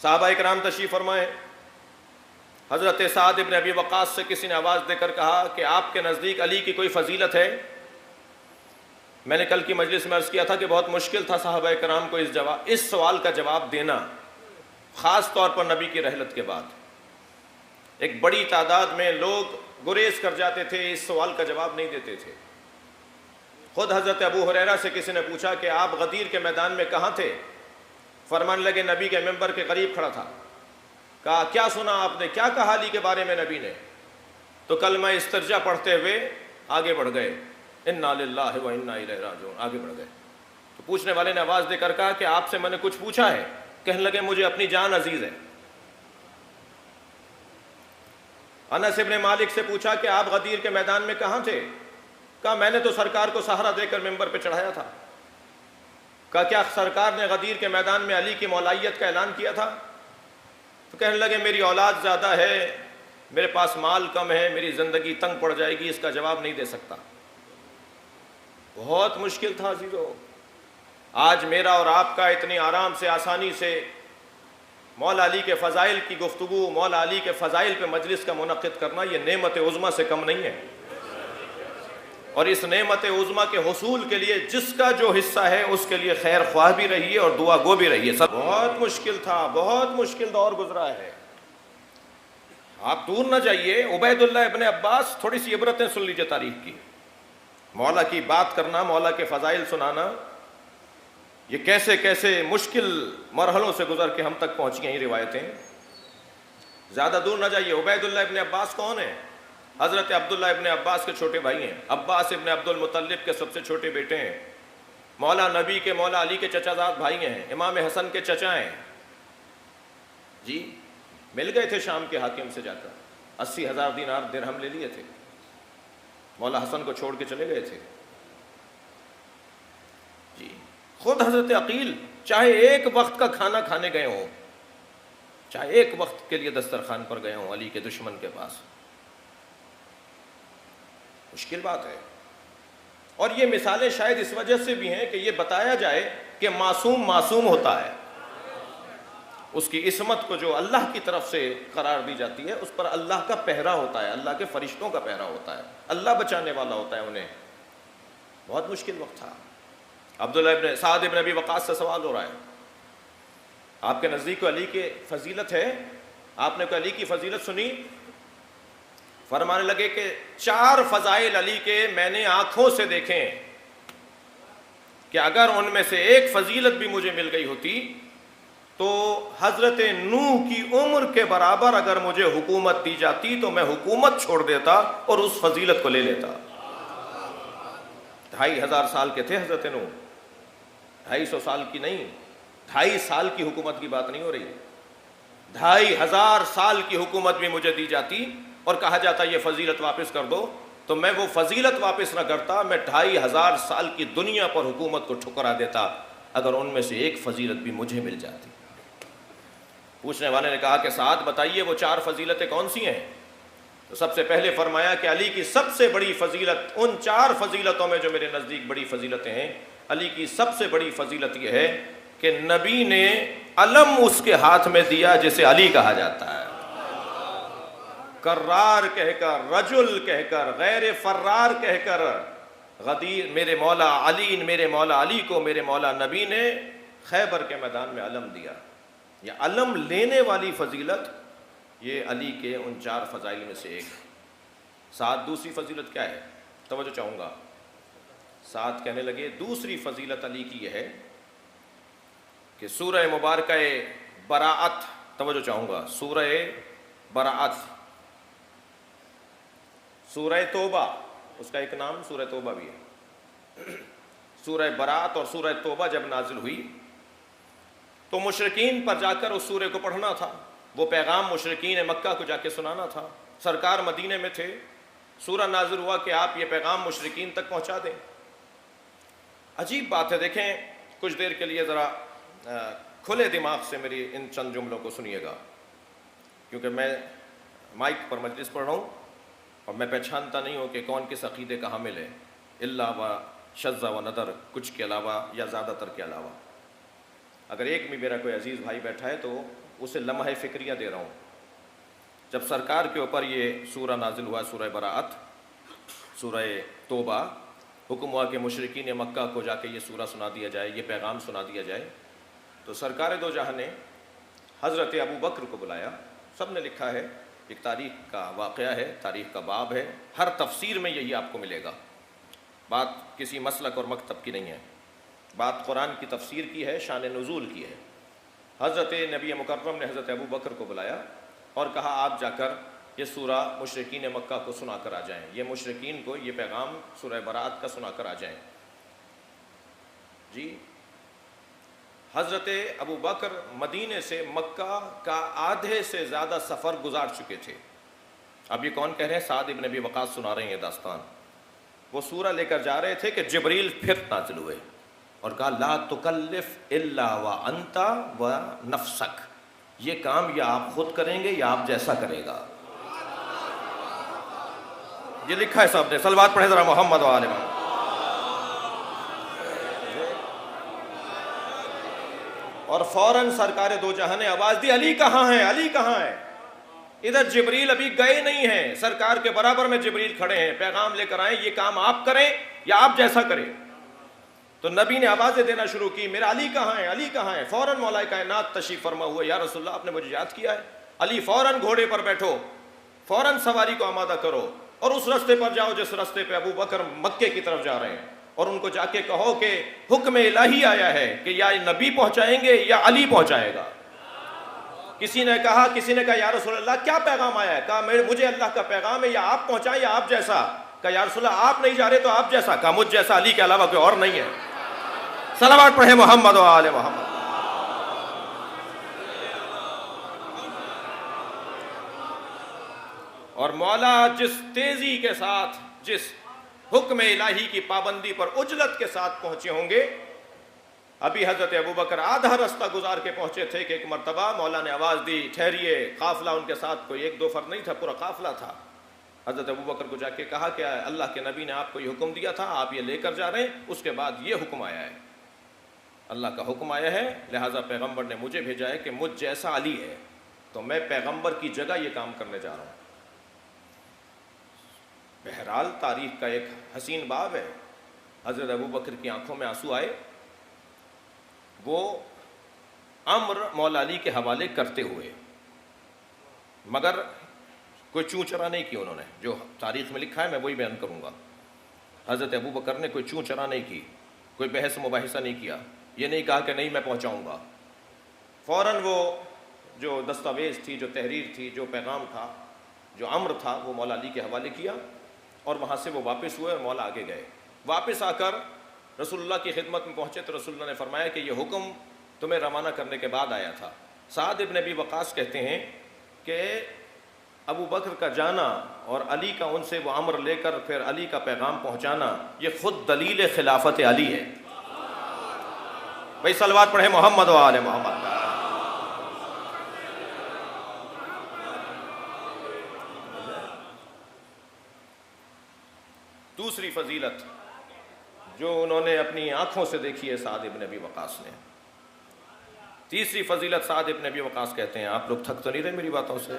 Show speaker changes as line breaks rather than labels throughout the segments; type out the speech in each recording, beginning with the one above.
صحابہ کرام تشریف فرمائے. حضرت سعد ابن ابی وقاص سے کسی نے آواز دے کر کہا کہ آپ کے نزدیک علی کی کوئی فضیلت ہے؟ میں نے کل کی مجلس میں عرض کیا تھا کہ بہت مشکل تھا صحابہ کرام کو اس سوال کا جواب دینا، خاص طور پر نبی کی رحلت کے بعد. ایک بڑی تعداد میں لوگ گریز کر جاتے تھے، اس سوال کا جواب نہیں دیتے تھے. خود حضرت ابو ہریرہ سے کسی نے پوچھا کہ آپ غدیر کے میدان میں کہاں تھے؟ فرمانے لگے نبی کے ممبر کے قریب کھڑا تھا. کہا کیا سنا آپ نے، کیا کہا علی کے بارے میں نبی نے؟ تو کلمہ استرجا پڑھتے ہوئے آگے بڑھ گئے، انا للہ و انا الیہ راجعون، آگے بڑھ گئے. تو پوچھنے والے نے آواز دے کر کہا کہ آپ سے میں نے کچھ پوچھا ہے؟ کہنے لگے مجھے اپنی جان عزیز ہے. انس ابن مالک سے پوچھا کہ آپ غدیر کے میدان میں کہاں تھے؟ کہا میں نے تو سرکار کو سہارا دے کر ممبر پہ چڑھایا تھا. کہا کیا سرکار نے غدیر کے میدان میں علی کی مولائیت کا اعلان کیا تھا؟ تو کہنے لگے میری اولاد زیادہ ہے، میرے پاس مال کم ہے، میری زندگی تنگ پڑ جائے گی، اس کا جواب نہیں دے سکتا. بہت مشکل تھا عزیزو. آج میرا اور آپ کا اتنی آرام سے آسانی سے مولا علی کے فضائل کی گفتگو، مولا علی کے فضائل پہ مجلس کا منعقد کرنا، یہ نعمت عظمیٰ سے کم نہیں ہے. اور اس نعمت عظمیٰ کے حصول کے لیے جس کا جو حصہ ہے اس کے لیے خیر خواہ بھی رہیے اور دعا گو بھی رہیے. سب بہت مشکل تھا، بہت مشکل دور گزرا ہے. آپ دور نہ جائیے، عبید اللہ ابن عباس، تھوڑی سی عبرتیں سن لیجیے تاریخ کی. مولا کی بات کرنا، مولا کے فضائل سنانا، یہ کیسے کیسے مشکل مرحلوں سے گزر کے ہم تک پہنچی ہیں یہ روایتیں. زیادہ دور نہ جائیے. عبید اللہ ابن عباس کون ہیں؟ حضرت عبداللہ ابن عباس کے چھوٹے بھائی ہیں. عباس ابن عبد المطلب کے سب سے چھوٹے بیٹے ہیں. مولا نبی کے، مولا علی کے چچا زاد بھائی ہیں. امام حسن کے چچا ہیں. جی مل گئے تھے شام کے حاکم سے جا کر، 80,000 دینار درہم لے لیے تھے. مولا حسن کو چھوڑ کے چلے گئے تھے. جی خود حضرت عقیل چاہے ایک وقت کا کھانا کھانے گئے ہوں، چاہے ایک وقت کے لیے دسترخوان پر گئے ہوں علی کے دشمن کے پاس. مشکل بات ہے. اور یہ مثالیں شاید اس وجہ سے بھی ہیں کہ یہ بتایا جائے کہ معصوم معصوم ہوتا ہے. اس کی عصمت کو جو اللہ کی طرف سے قرار دی جاتی ہے اس پر اللہ کا پہرا ہوتا ہے، اللہ کے فرشتوں کا پہرا ہوتا ہے، اللہ بچانے والا ہوتا ہے انہیں. بہت مشکل وقت تھا. عبداللہ ابن سعد ابن ابی وقاص سے سوال ہو رہا ہے، آپ کے نزدیک علی کی فضیلت ہے؟ آپ نے کوئی علی کی فضیلت سنی؟ فرمانے لگے کہ 4 فضائل علی کے میں نے آنکھوں سے دیکھے کہ اگر ان میں سے ایک فضیلت بھی مجھے مل گئی ہوتی تو حضرت نوح کی عمر کے برابر اگر مجھے حکومت دی جاتی تو میں حکومت چھوڑ دیتا اور اس فضیلت کو لے لیتا. 2,500 سال کے تھے حضرت نوح، 250 سال کی نہیں، 2.5 سال کی حکومت کی بات نہیں ہو رہی. 2,500 سال کی حکومت بھی مجھے دی جاتی اور کہا جاتا یہ فضیلت واپس کر دو تو میں وہ فضیلت واپس نہ کرتا، میں 2,500 سال کی دنیا پر حکومت کو ٹھکرا دیتا اگر ان میں سے ایک فضیلت بھی مجھے مل جاتی. پوچھنے والے نے کہا کہ سعد بتائیے وہ 4 فضیلتیں کون سی ہیں؟ تو سب سے پہلے فرمایا کہ علی کی سب سے بڑی فضیلت، ان 4 فضیلتوں میں جو میرے نزدیک بڑی فضیلتیں ہیں، علی کی سب سے بڑی فضیلت یہ ہے کہ نبی نے علم اس کے ہاتھ میں دیا جسے علی کہا جاتا ہے. کرار کہہ کر، رجل کہہ کر، غیر فرار کہہ کر، غدیر میرے مولا علی کو میرے مولا نبی نے خیبر کے میدان میں علم دیا. یہ علم لینے والی فضیلت یہ علی کے ان 4 فضائل میں سے ایک. ساتھ دوسری فضیلت کیا ہے؟ توجہ چاہوں گا. ساتھ کہنے لگے دوسری فضیلت علی کی یہ ہے کہ سورہ مبارکہ براءت، توجہ چاہوں گا، سورہ براءت، سورہ توبہ، اس کا ایک نام سورہ توبہ بھی ہے. سورہ براءت اور سورہ توبہ جب نازل ہوئی تو مشرکین پر جا کر اس سورہ کو پڑھنا تھا. وہ پیغام مشرکین مکہ کو جا کے سنانا تھا. سرکار مدینے میں تھے. سورہ نازل ہوا کہ آپ یہ پیغام مشرکین تک پہنچا دیں. عجیب بات ہے. دیکھیں کچھ دیر کے لیے ذرا کھلے دماغ سے میری ان چند جملوں کو سنیے گا، کیونکہ میں مائک پر مجلس پڑھ رہا ہوں اور میں پہچانتا نہیں ہوں کہ کون کس عقیدے کا حامل ہے، الا و شذ و ندر، کچھ کے علاوہ یا زیادہ تر کے علاوہ. اگر ایک بھی میرا کوئی عزیز بھائی بیٹھا ہے تو اسے لمحہ فکریہ دے رہا ہوں. جب سرکار کے اوپر یہ سورہ نازل ہوا، سورہ براءت، سورہ توبہ، حکم ہوا کہ مشرکین مکہ کو جا کے یہ سورہ سنا دیا جائے، یہ پیغام سنا دیا جائے، تو سرکار دو جہاں نے حضرت ابو بکر کو بلایا. سب نے لکھا ہے، ایک تاریخ کا واقعہ ہے، تاریخ کا باب ہے، ہر تفسیر میں یہی آپ کو ملے گا. بات کسی مسلک اور مکتب کی نہیں ہے، بات قرآن کی تفسیر کی ہے، شان نزول کی ہے. حضرت نبی مکرم نے حضرت ابو بکر کو بلایا اور کہا آپ جا کر یہ سورہ مشرکین مکہ کو سنا کر آ جائیں، یہ مشرکین کو یہ پیغام سورہ براءت کا سنا کر آ جائیں. جی حضرت ابو بکر مدینے سے مکہ کا آدھے سے زیادہ سفر گزار چکے تھے. اب یہ کون کہہ رہے ہیں؟ سعد ابن ابی وقاص سنا رہے ہیں یہ داستان. وہ سورہ لے کر جا رہے تھے کہ جبریل پھر نازل ہوئے اور کہا لا تکلف الا وانت ونفسک، یہ کام یا آپ خود کریں گے یا آپ جیسا کرے گا. یہ لکھا ہے صاحب نے، صلوات پڑھیں ذرا محمد و آل محمد. اور فوراً سرکار دو جہاں نے آواز دی علی کہاں ہے، علی کہاں ہے. ادھر جبریل ابھی گئے نہیں ہیں، سرکار کے برابر میں جبریل کھڑے ہیں، پیغام لے کر آئیں، یہ کام آپ کریں یا آپ جیسا کریں. تو نبی نے آوازیں دینا شروع کی میرا علی کہاں ہے، علی کہاں ہے. فوراً مولا کائنات تشریف فرما ہوئے، یا رسول اللہ آپ نے مجھے یاد کیا ہے. علی فوراً گھوڑے پر بیٹھو، فوراً سواری کو آمادہ کرو اور اس رستے پر جاؤ جس رستے پہ ابو بکر مکے کی طرف جا رہے ہیں، اور ان کو جا کے کہو کہ حکم الہی آیا ہے کہ یا نبی پہنچائیں گے یا علی پہنچائے گا. کسی نے کہا یا رسول اللہ کیا پیغام آیا ہے؟ کہا مجھے اللہ کا پیغام ہے، یا آپ پہنچائیں یا آپ جیسا. کہا یا رسول اللہ آپ نہیں جا رہے تو آپ جیسا. کہا مجھ جیسا علی کے علاوہ کوئی اور نہیں ہے. صلوات پڑھے محمد و آل محمد. اور مولا جس تیزی کے ساتھ، جس حکم الہی کی پابندی پر عجلت کے ساتھ پہنچے ہوں گے. ابھی حضرت ابو بکر آدھا رستہ گزار کے پہنچے تھے کہ ایک مرتبہ مولا نے آواز دی ٹھہریے. قافلہ ان کے ساتھ کوئی ایک دو فرد نہیں تھا، پورا قافلہ تھا. حضرت ابو بکر کو جا کے کہا کہ اللہ کے نبی نے آپ کو یہ حکم دیا تھا، آپ یہ لے کر جا رہے ہیں، اس کے بعد یہ حکم آیا ہے، اللہ کا حکم آیا ہے، لہٰذا پیغمبر نے مجھے بھیجا ہے کہ مجھ جیسا علی ہے تو میں پیغمبر کی جگہ یہ کام کرنے جا رہا ہوں. بہرحال تاریخ کا ایک حسین باب ہے. حضرت ابو بکر کی آنکھوں میں آنسو آئے. وہ امر مولا علی کے حوالے کرتے ہوئے، مگر کوئی چوں چرا نہیں کی انہوں نے. جو تاریخ میں لکھا ہے میں وہی بیان کروں گا. حضرت ابو بکر نے کوئی چوں چرا نہیں کی، کوئی بحث مباحثہ نہیں کیا. یہ نہیں کہا کہ نہیں میں پہنچاؤں گا. فوراً وہ جو دستاویز تھی، جو تحریر تھی، جو پیغام تھا، جو امر تھا، وہ مولا علی کے حوالے کیا اور وہاں سے وہ واپس ہوئے اور مولا آگے گئے. واپس آ کر رسول اللہ کی خدمت میں پہنچے تو رسول اللہ نے فرمایا کہ یہ حکم تمہیں روانہ کرنے کے بعد آیا تھا. سعد ابن ابی وقاص کہتے ہیں کہ ابو بکر کا جانا اور علی کا ان سے وہ امر لے کر پھر علی کا پیغام پہنچانا، یہ خود دلیل خلافت علی ہے. بھائی صلوات پڑھیں محمد و آل محمد. دوسری فضیلت جو انہوں نے اپنی آنکھوں سے دیکھی ہے سعد ابن ابی وقاص نے. تیسری فضیلت سعد ابن ابی وقاص کہتے ہیں، آپ لوگ تھک تو نہیں رہے میری باتوں سے؟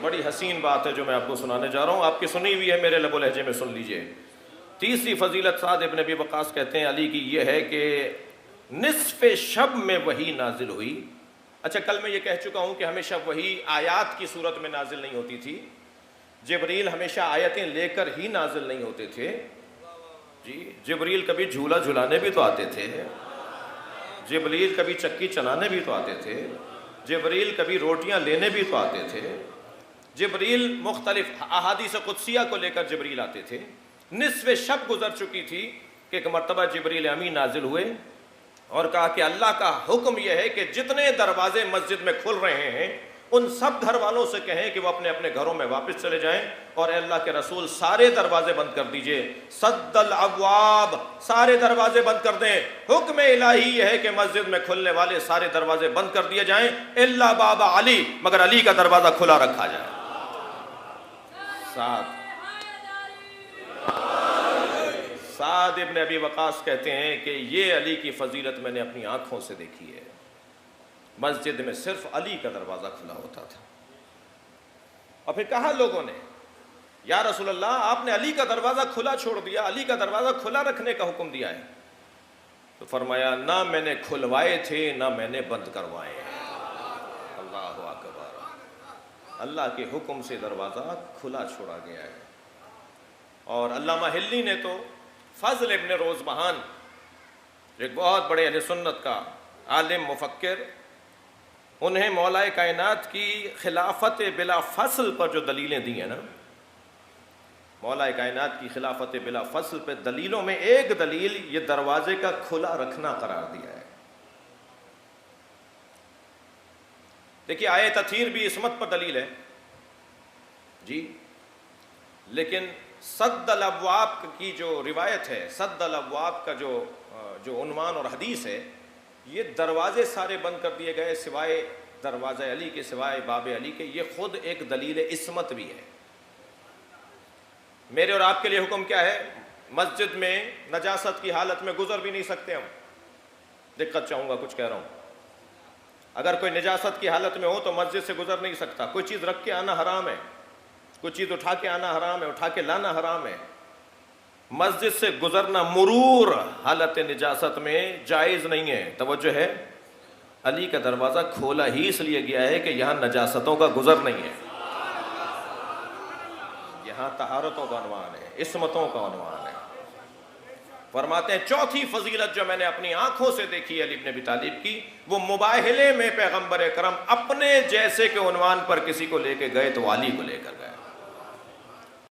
بڑی حسین بات ہے جو میں آپ کو سنانے جا رہا ہوں، آپ کی سنی ہوئی ہے، میرے لب و لہجے میں سن لیجئے. تیسری فضیلت سعد ابن ابی وقاص کہتے ہیں علی کی یہ ہے کہ نصف شب میں وحی نازل ہوئی. اچھا کل میں یہ کہہ چکا ہوں کہ ہمیشہ وحی آیات کی صورت میں نازل نہیں ہوتی تھی. جبریل ہمیشہ آیتیں لے کر ہی نازل نہیں ہوتے تھے. جی جبریل کبھی جھولا جھلانے بھی تو آتے تھے، جبریل کبھی چکی چلانے بھی تو آتے تھے، جبریل کبھی روٹیاں لینے بھی تو آتے تھے، جبریل مختلف احادیث قدسیہ کو لے کر جبریل آتے تھے. نصف شب گزر چکی تھی کہ ایک مرتبہ جبریل امین نازل ہوئے اور کہا کہ اللہ کا حکم یہ ہے کہ جتنے دروازے مسجد میں کھل رہے ہیں ان سب گھر والوں سے کہیں کہ وہ اپنے اپنے گھروں میں واپس چلے جائیں، اور اے اللہ کے رسول سارے دروازے بند کر دیجئے. سد الابواب، سارے دروازے بند کر دیں. حکم الہی یہ ہے کہ مسجد میں کھلنے والے سارے دروازے بند کر دیے جائیں الا باب علی، مگر علی کا دروازہ کھلا رکھا جائے. ساتھ سعد ابن ابی وقاص کہتے ہیں کہ یہ علی کی فضیلت میں نے اپنی آنکھوں سے دیکھی ہے. مسجد میں صرف علی کا دروازہ کھلا ہوتا تھا. اور پھر کہا لوگوں نے یا رسول اللہ آپ نے علی کا دروازہ کھلا چھوڑ دیا, علی کا دروازہ کھلا رکھنے کا حکم دیا ہے. تو فرمایا نہ میں نے کھلوائے تھے نہ میں نے بند کروائے ہیں. اللہ اکبر, اللہ کے حکم سے دروازہ کھلا چھوڑا گیا ہے. اور علامہ ہلی نے تو فضل ابن روزبہان ایک بہت بڑے اہل سنت کا عالم مفکر, انہیں مولا کائنات کی خلافت بلا فصل پر جو دلیلیں دی ہیں نا, مولا کائنات کی خلافت بلا فصل پہ دلیلوں میں ایک دلیل یہ دروازے کا کھلا رکھنا قرار دیا ہے. دیکھیے آیت تطہیر بھی عصمت پر دلیل ہے جی, لیکن سد الابواب کی جو روایت ہے, سد الابواب کا جو عنوان اور حدیث ہے, یہ دروازے سارے بند کر دیے گئے سوائے دروازہ علی کے, سوائے باب علی کے, یہ خود ایک دلیل عصمت بھی ہے. میرے اور آپ کے لیے حکم کیا ہے؟ مسجد میں نجاست کی حالت میں گزر بھی نہیں سکتے ہم. دقت چاہوں گا کچھ کہہ رہا ہوں. اگر کوئی نجاست کی حالت میں ہو تو مسجد سے گزر نہیں سکتا. کوئی چیز رکھ کے آنا حرام ہے, کوئی چیز اٹھا کے آنا حرام ہے, اٹھا کے لانا حرام ہے. مسجد سے گزرنا مرور حالت نجاست میں جائز نہیں ہے. توجہ ہے, علی کا دروازہ کھولا ہی اس لیے گیا ہے کہ یہاں نجاستوں کا گزر نہیں ہے, یہاں طہارتوں کا عنوان ہے, عصمتوں کا عنوان ہے. فرماتے ہیں چوتھی فضیلت جو میں نے اپنی آنکھوں سے دیکھی علی بن ابی طالب کی, وہ مباہلے میں پیغمبر اکرم اپنے جیسے کے عنوان پر کسی کو لے کے گئے تو علی کو لے کر گئے.